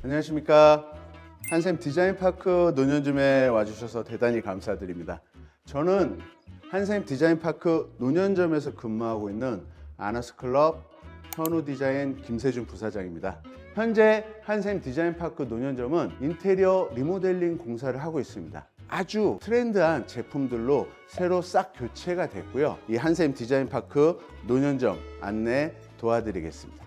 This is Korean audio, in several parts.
안녕하십니까. 한샘 디자인파크 노년점에 와주셔서 대단히 감사드립니다. 저는 한샘 디자인파크 노년점에서 근무하고 있는 아너스클럽 현우디자인 김세준 부사장입니다. 현재 한샘 디자인파크 노년점은 인테리어 리모델링 공사를 하고 있습니다. 아주 트렌드한 제품들로 새로 싹 교체가 됐고요. 이 한샘 디자인파크 노년점 안내 도와드리겠습니다.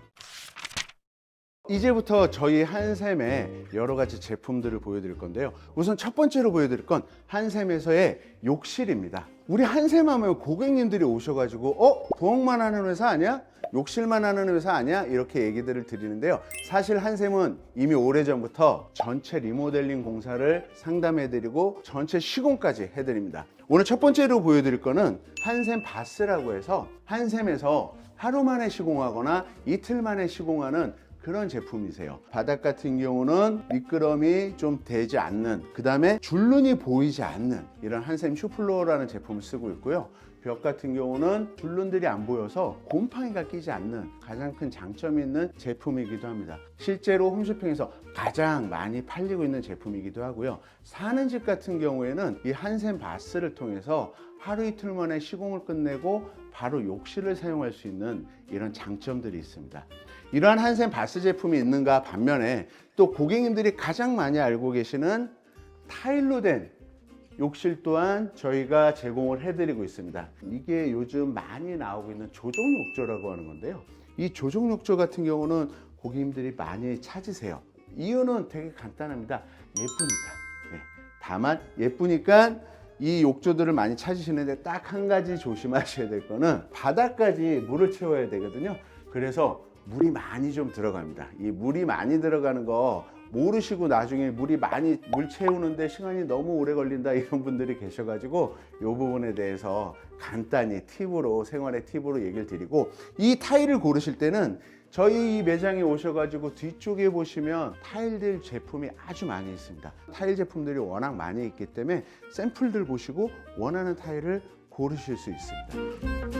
이제부터 저희 한샘의 여러 가지 제품들을 보여드릴 건데요. 우선 첫 번째로 보여드릴 건 한샘에서의 욕실입니다. 우리 한샘 하면 고객님들이 오셔가지고 부엌만 하는 회사 아니야? 욕실만 하는 회사 아니야? 이렇게 얘기들을 드리는데요. 사실 한샘은 이미 오래전부터 전체 리모델링 공사를 상담해드리고 전체 시공까지 해드립니다. 오늘 첫 번째로 보여드릴 거는 한샘 바스라고 해서 한샘에서 하루 만에 시공하거나 이틀 만에 시공하는 그런 제품이세요. 바닥 같은 경우는 미끄럼이 좀 되지 않는, 그 다음에 줄눈이 보이지 않는 이런 한샘 슈플로어라는 제품을 쓰고 있고요. 벽 같은 경우는 줄눈들이 안 보여서 곰팡이가 끼지 않는 가장 큰 장점이 있는 제품이기도 합니다. 실제로 홈쇼핑에서 가장 많이 팔리고 있는 제품이기도 하고요. 사는 집 같은 경우에는 이 한샘 바스를 통해서 하루 이틀 만에 시공을 끝내고 바로 욕실을 사용할 수 있는 이런 장점들이 있습니다. 이러한 한샘 바스 제품이 있는가 반면에 또 고객님들이 가장 많이 알고 계시는 타일로 된 욕실 또한 저희가 제공을 해드리고 있습니다. 이게 요즘 많이 나오고 있는 조정 욕조라고 하는 건데요. 이 조정 욕조 같은 경우는 고객님들이 많이 찾으세요. 이유는 되게 간단합니다. 예쁘니까. 네. 다만 예쁘니까 이 욕조들을 많이 찾으시는데 딱 한 가지 조심하셔야 될 거는 바닥까지 물을 채워야 되거든요. 그래서 물이 많이 좀 들어갑니다. 이 물이 많이 들어가는 거 모르시고 나중에 물 채우는데 시간이 너무 오래 걸린다 이런 분들이 계셔가지고 이 부분에 대해서 간단히 생활의 팁으로 얘기를 드리고, 이 타일을 고르실 때는 저희 매장에 오셔가지고 뒤쪽에 보시면 타일들 제품이 아주 많이 있습니다. 타일 제품들이 워낙 많이 있기 때문에 샘플들 보시고 원하는 타일을 고르실 수 있습니다.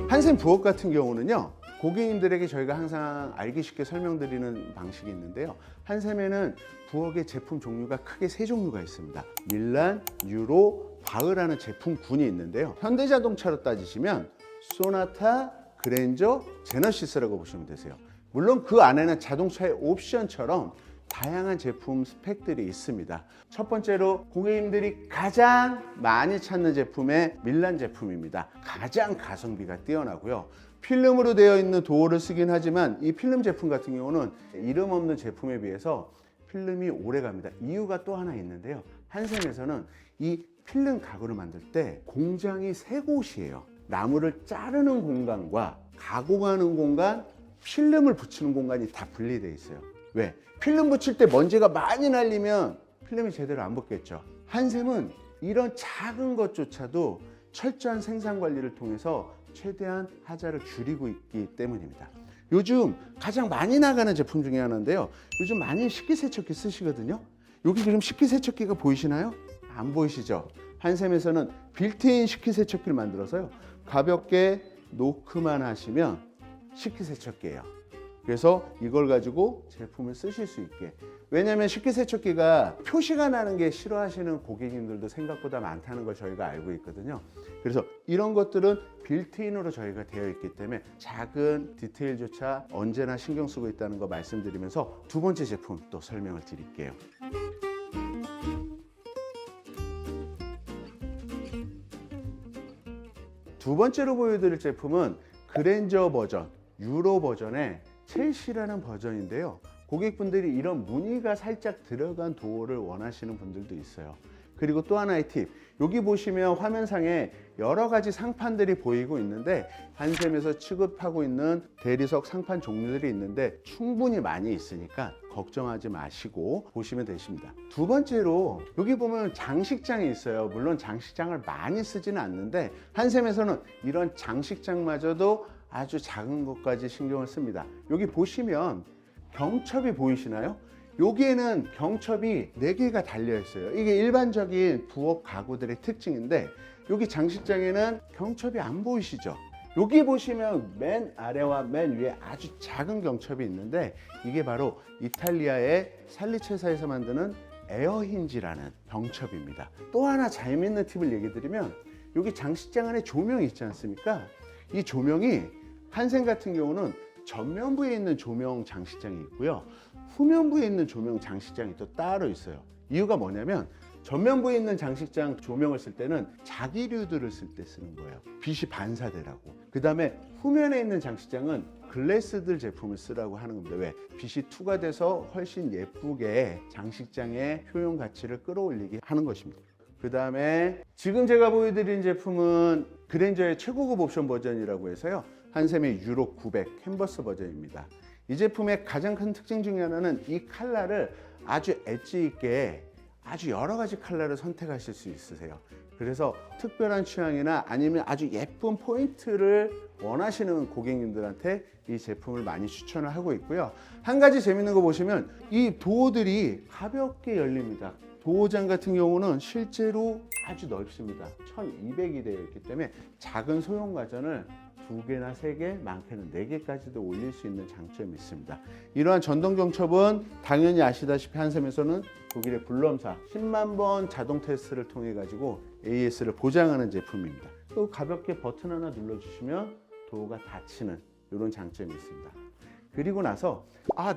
한샘 부엌 같은 경우는요, 고객님들에게 저희가 항상 알기 쉽게 설명드리는 방식이 있는데요. 한샘에는 부엌의 제품 종류가 크게 세 종류가 있습니다. 밀란, 유로, 바흐라는 제품군이 있는데요. 현대자동차로 따지시면 소나타, 그랜저, 제너시스라고 보시면 되세요. 물론 그 안에는 자동차의 옵션처럼 다양한 제품 스펙들이 있습니다. 첫 번째로 고객님들이 가장 많이 찾는 제품의 밀란 제품입니다. 가장 가성비가 뛰어나고요. 필름으로 되어 있는 도어를 쓰긴 하지만 이 필름 제품 같은 경우는 이름 없는 제품에 비해서 필름이 오래 갑니다. 이유가 또 하나 있는데요. 한샘에서는 이 필름 가구를 만들 때 공장이 세 곳이에요. 나무를 자르는 공간과 가공하는 공간, 필름을 붙이는 공간이 다 분리되어 있어요. 왜? 필름 붙일 때 먼지가 많이 날리면 필름이 제대로 안 붙겠죠. 한샘은 이런 작은 것조차도 철저한 생산 관리를 통해서 최대한 하자를 줄이고 있기 때문입니다. 요즘 가장 많이 나가는 제품 중에 하나인데요. 요즘 많이 식기세척기 쓰시거든요. 여기 지금 식기세척기가 보이시나요? 안 보이시죠? 한샘에서는 빌트인 식기세척기를 만들어서요. 가볍게 노크만 하시면 식기세척기예요. 그래서 이걸 가지고 제품을 쓰실 수 있게. 왜냐하면 식기세척기가 표시가 나는 게 싫어하시는 고객님들도 생각보다 많다는 걸 저희가 알고 있거든요. 그래서 이런 것들은 빌트인으로 저희가 되어 있기 때문에 작은 디테일조차 언제나 신경 쓰고 있다는 거 말씀드리면서 두 번째 제품 또 설명을 드릴게요. 두 번째로 보여드릴 제품은 그랜저 버전, 유로 버전의 첼시라는 버전인데요. 고객분들이 이런 무늬가 살짝 들어간 도어를 원하시는 분들도 있어요. 그리고 또 하나의 팁, 여기 보시면 화면상에 여러 가지 상판들이 보이고 있는데 한샘에서 취급하고 있는 대리석 상판 종류들이 있는데 충분히 많이 있으니까 걱정하지 마시고 보시면 되십니다. 두 번째로 여기 보면 장식장이 있어요. 물론 장식장을 많이 쓰지는 않는데 한샘에서는 이런 장식장마저도 아주 작은 것까지 신경을 씁니다. 여기 보시면 경첩이 보이시나요? 여기에는 경첩이 4개가 달려 있어요. 이게 일반적인 부엌 가구들의 특징인데 여기 장식장에는 경첩이 안 보이시죠? 여기 보시면 맨 아래와 맨 위에 아주 작은 경첩이 있는데 이게 바로 이탈리아의 살리체사에서 만드는 에어힌지라는 경첩입니다. 또 하나 재밌는 팁을 얘기 드리면 여기 장식장 안에 조명이 있지 않습니까? 이 조명이 한샘 같은 경우는 전면부에 있는 조명 장식장이 있고요. 후면부에 있는 조명 장식장이 또 따로 있어요. 이유가 뭐냐면 전면부에 있는 장식장 조명을 쓸 때는 자기류들을 쓸 때 쓰는 거예요. 빛이 반사되라고. 그 다음에 후면에 있는 장식장은 글래스들 제품을 쓰라고 하는 겁니다. 왜? 빛이 투과돼서 훨씬 예쁘게 장식장의 표현 가치를 끌어올리게 하는 것입니다. 그 다음에 지금 제가 보여드린 제품은 그랜저의 최고급 옵션 버전이라고 해서요. 한샘의 유로 900 캔버스 버전입니다. 이 제품의 가장 큰 특징 중에 하나는 이 컬러를 아주 엣지 있게 아주 여러 가지 컬러를 선택하실 수 있으세요. 그래서 특별한 취향이나 아니면 아주 예쁜 포인트를 원하시는 고객님들한테 이 제품을 많이 추천을 하고 있고요. 한 가지 재밌는 거 보시면 이 도어들이 가볍게 열립니다. 도어장 같은 경우는 실제로 아주 넓습니다. 1200이 되어 있기 때문에 작은 소형 가전을 2개나 3개, 많게는 4개까지도 올릴 수 있는 장점이 있습니다. 이러한 전동 경첩은 당연히 아시다시피 한샘에서는 독일의 블럼사 10만 번 자동 테스트를 통해 가지고 AS를 보장하는 제품입니다. 또 가볍게 버튼 하나 눌러주시면 도어가 닫히는 이런 장점이 있습니다. 그리고 나서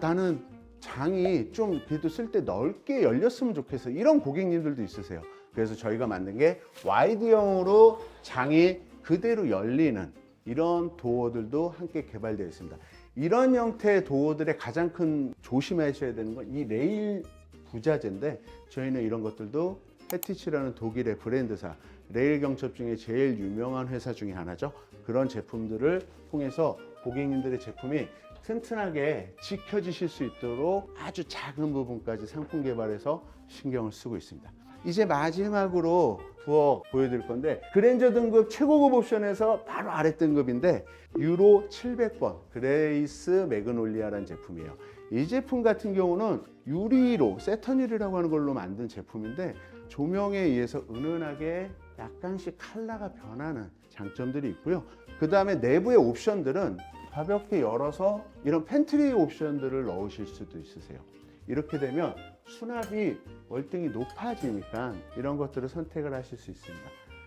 나는 장이 좀 그래도 쓸 때 넓게 열렸으면 좋겠어, 이런 고객님들도 있으세요. 그래서 저희가 만든 게 와이드형으로 장이 그대로 열리는 이런 도어들도 함께 개발되어 있습니다. 이런 형태의 도어들의 가장 큰 조심하셔야 되는 건 이 레일 부자재인데, 저희는 이런 것들도 헤티치라는 독일의 브랜드사, 레일 경첩 중에 제일 유명한 회사 중에 하나죠. 그런 제품들을 통해서 고객님들의 제품이 튼튼하게 지켜지실 수 있도록 아주 작은 부분까지 상품 개발해서 신경을 쓰고 있습니다. 이제 마지막으로 부엌 보여드릴 건데, 그랜저 등급 최고급 옵션에서 바로 아래 등급인데 유로 700번 그레이스 매그놀리아라는 제품이에요. 이 제품 같은 경우는 유리로 세터닐이라고 하는 걸로 만든 제품인데 조명에 의해서 은은하게 약간씩 컬러가 변하는 장점들이 있고요. 그 다음에 내부의 옵션들은 가볍게 열어서 이런 팬트리 옵션들을 넣으실 수도 있으세요. 이렇게 되면 수납이 월등히 높아지니까 이런 것들을 선택을 하실 수 있습니다.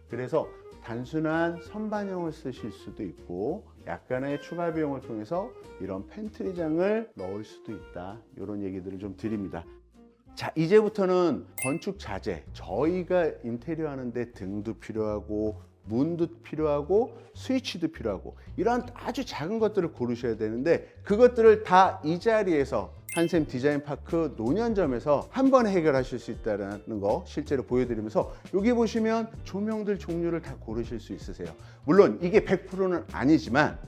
그래서 단순한 선반형을 쓰실 수도 있고 약간의 추가 비용을 통해서 이런 팬트리장을 넣을 수도 있다, 이런 얘기들을 좀 드립니다. 자, 이제부터는 건축 자재, 저희가 인테리어 하는데 등도 필요하고 문도 필요하고 스위치도 필요하고 이런 아주 작은 것들을 고르셔야 되는데, 그것들을 다 이 자리에서 한샘 디자인파크 노년점에서 한 번에 해결하실 수 있다는 거 실제로 보여드리면서, 여기 보시면 조명들 종류를 다 고르실 수 있으세요. 물론 이게 100%는 아니지만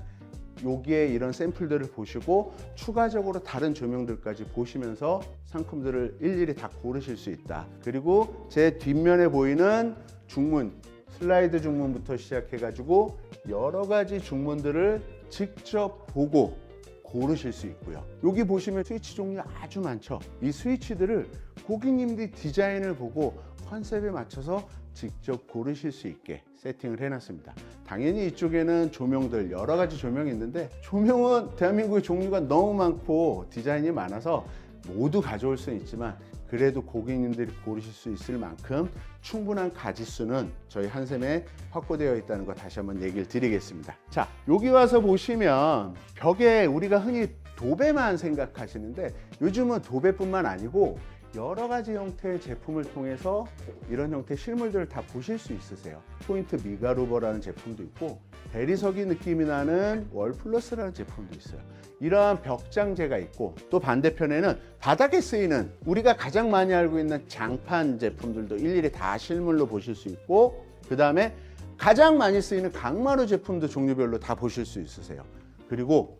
여기에 이런 샘플들을 보시고 추가적으로 다른 조명들까지 보시면서 상품들을 일일이 다 고르실 수 있다. 그리고 제 뒷면에 보이는 중문, 슬라이드 중문부터 시작해 가지고 여러 가지 중문들을 직접 보고 고르실 수 있고요. 여기 보시면 스위치 종류 아주 많죠. 이 스위치들을 고객님들이 디자인을 보고 컨셉에 맞춰서 직접 고르실 수 있게 세팅을 해놨습니다. 당연히 이쪽에는 조명들 여러 가지 조명이 있는데, 조명은 대한민국에 종류가 너무 많고 디자인이 많아서 모두 가져올 수는 있지만 그래도 고객님들이 고르실 수 있을 만큼 충분한 가짓수는 저희 한샘에 확보되어 있다는 거 다시 한번 얘기를 드리겠습니다. 자, 여기 와서 보시면 벽에 우리가 흔히 도배만 생각하시는데 요즘은 도배뿐만 아니고 여러 가지 형태의 제품을 통해서 이런 형태의 실물들을 다 보실 수 있으세요. 포인트 미가루버라는 제품도 있고 대리석이 느낌이 나는 월플러스라는 제품도 있어요. 이러한 벽장재가 있고, 또 반대편에는 바닥에 쓰이는 우리가 가장 많이 알고 있는 장판 제품들도 일일이 다 실물로 보실 수 있고, 그 다음에 가장 많이 쓰이는 강마루 제품도 종류별로 다 보실 수 있으세요. 그리고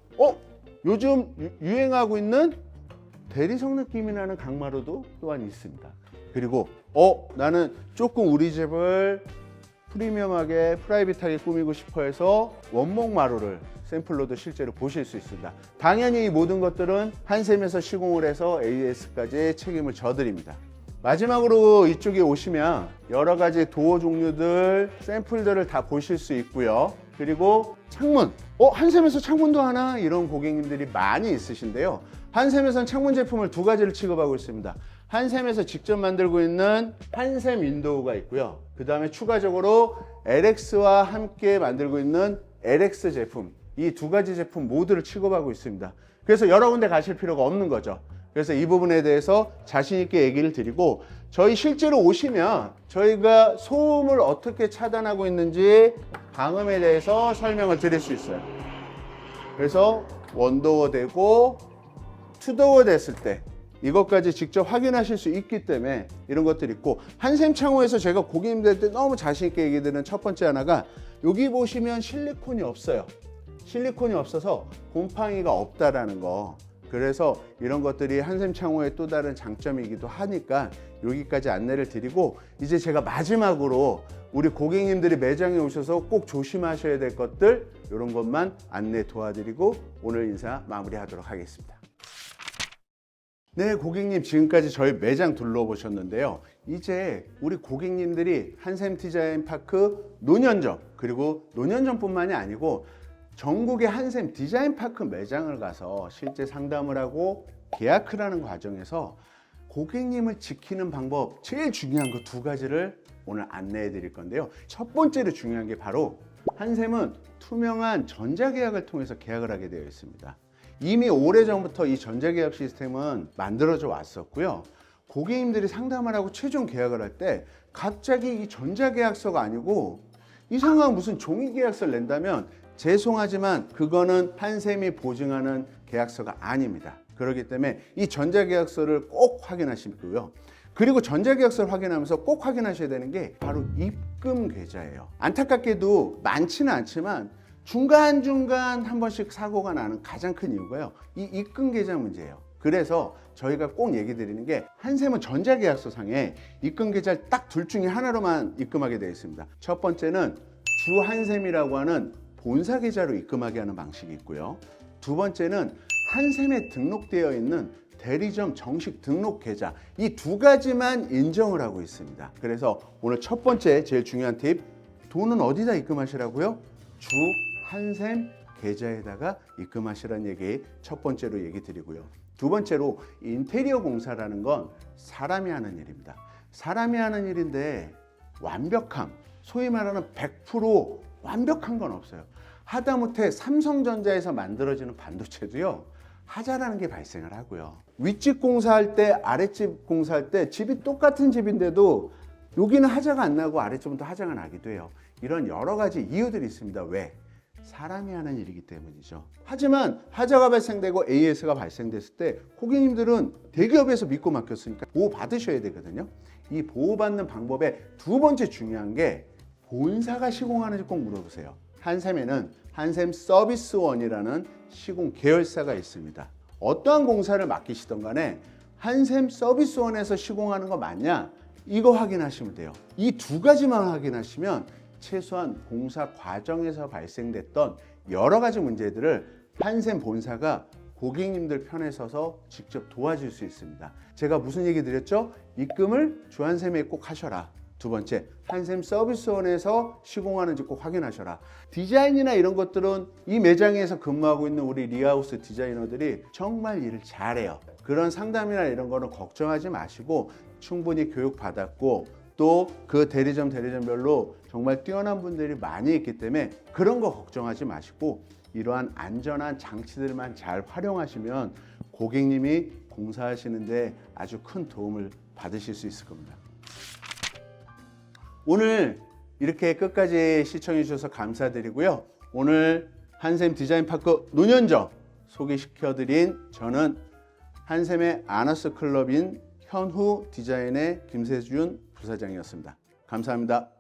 요즘 유행하고 있는 대리석 느낌이 나는 강마루도 또한 있습니다. 그리고 나는 조금 우리 집을 프리미엄하게 프라이빗하게 꾸미고 싶어 해서 원목 마루를 샘플로도 실제로 보실 수 있습니다. 당연히 이 모든 것들은 한샘에서 시공을 해서 AS까지 책임을 져드립니다. 마지막으로 이쪽에 오시면 여러 가지 도어 종류들 샘플들을 다 보실 수 있고요. 그리고 창문. 한샘에서 창문도 하나? 이런 고객님들이 많이 있으신데요. 한샘에서는 창문 제품을 두 가지를 취급하고 있습니다. 한샘에서 직접 만들고 있는 한샘 윈도우가 있고요. 그 다음에 추가적으로 LX와 함께 만들고 있는 LX 제품, 이 두 가지 제품 모두를 취급하고 있습니다. 그래서 여러 군데 가실 필요가 없는 거죠. 그래서 이 부분에 대해서 자신 있게 얘기를 드리고, 저희 실제로 오시면 저희가 소음을 어떻게 차단하고 있는지 방음에 대해서 설명을 드릴 수 있어요. 그래서 원도어 되고 투도어 됐을 때 이것까지 직접 확인하실 수 있기 때문에 이런 것들이 있고, 한샘 창호에서 제가 고객님들한테 너무 자신 있게 얘기 드리는 첫 번째 하나가, 여기 보시면 실리콘이 없어요. 실리콘이 없어서 곰팡이가 없다라는 거. 그래서 이런 것들이 한샘 창호의 또 다른 장점이기도 하니까 여기까지 안내를 드리고, 이제 제가 마지막으로 우리 고객님들이 매장에 오셔서 꼭 조심하셔야 될 것들, 이런 것만 안내 도와드리고 오늘 인사 마무리하도록 하겠습니다. 네, 고객님 지금까지 저희 매장 둘러보셨는데요. 이제 우리 고객님들이 한샘 디자인파크 노년점, 그리고 노년점뿐만이 아니고 전국의 한샘 디자인파크 매장을 가서 실제 상담을 하고 계약을 하는 과정에서 고객님을 지키는 방법, 제일 중요한 거 두 가지를 오늘 안내해 드릴 건데요. 첫 번째로 중요한 게 바로, 한샘은 투명한 전자계약을 통해서 계약을 하게 되어 있습니다. 이미 오래전부터 이 전자계약 시스템은 만들어져 왔었고요. 고객님들이 상담을 하고 최종 계약을 할 때 갑자기 이 전자계약서가 아니고 이상한 무슨 종이계약서를 낸다면 죄송하지만 그거는 한샘이 보증하는 계약서가 아닙니다. 그렇기 때문에 이 전자계약서를 꼭 확인하시고요. 그리고 전자계약서를 확인하면서 꼭 확인하셔야 되는 게 바로 입금 계좌예요. 안타깝게도 많지는 않지만 중간중간 한 번씩 사고가 나는 가장 큰 이유가요, 이 입금 계좌 문제예요. 그래서 저희가 꼭 얘기 드리는 게, 한샘은 전자계약서 상에 입금 계좌를 딱 둘 중에 하나로만 입금하게 되어 있습니다. 첫 번째는 주한샘이라고 하는 본사 계좌로 입금하게 하는 방식이 있고요. 두 번째는 한샘에 등록되어 있는 대리점 정식 등록 계좌, 이 두 가지만 인정을 하고 있습니다. 그래서 오늘 첫 번째 제일 중요한 팁, 돈은 어디다 입금하시라고요? 주 한샘 계좌에다가 입금하시라는 얘기 첫 번째로 얘기 드리고요. 두 번째로, 인테리어 공사라는 건 사람이 하는 일입니다. 사람이 하는 일인데 완벽함, 소위 말하는 100% 완벽한 건 없어요. 하다못해 삼성전자에서 만들어지는 반도체도요, 하자라는 게 발생을 하고요. 윗집 공사할 때, 아랫집 공사할 때 집이 똑같은 집인데도 여기는 하자가 안 나고 아랫집은 또 하자가 나기도 해요. 이런 여러 가지 이유들이 있습니다. 왜? 사람이 하는 일이기 때문이죠. 하지만 하자가 발생되고 AS가 발생됐을 때 고객님들은 대기업에서 믿고 맡겼으니까 보호 받으셔야 되거든요. 이 보호받는 방법의 두 번째 중요한 게, 본사가 시공하는지 꼭 물어보세요. 한샘에는 한샘 서비스원이라는 시공 계열사가 있습니다. 어떠한 공사를 맡기시던 간에 한샘 서비스원에서 시공하는 거 맞냐? 이거 확인하시면 돼요. 이 두 가지만 확인하시면 최소한 공사 과정에서 발생됐던 여러 가지 문제들을 한샘 본사가 고객님들 편에 서서 직접 도와줄 수 있습니다. 제가 무슨 얘기 드렸죠? 입금을 주한샘에 꼭 하셔라. 두 번째, 한샘 서비스원에서 시공하는지 꼭 확인하셔라. 디자인이나 이런 것들은 이 매장에서 근무하고 있는 우리 리하우스 디자이너들이 정말 일을 잘해요. 그런 상담이나 이런 거는 걱정하지 마시고, 충분히 교육받았고 또 그 대리점별로 정말 뛰어난 분들이 많이 있기 때문에 그런 거 걱정하지 마시고, 이러한 안전한 장치들만 잘 활용하시면 고객님이 공사하시는데 아주 큰 도움을 받으실 수 있을 겁니다. 오늘 이렇게 끝까지 시청해 주셔서 감사드리고요. 오늘 한샘 디자인파크 노년점 소개시켜드린 저는 한샘의 아너스 클럽인 현후 디자인의 김세준 부사장이었습니다. 감사합니다.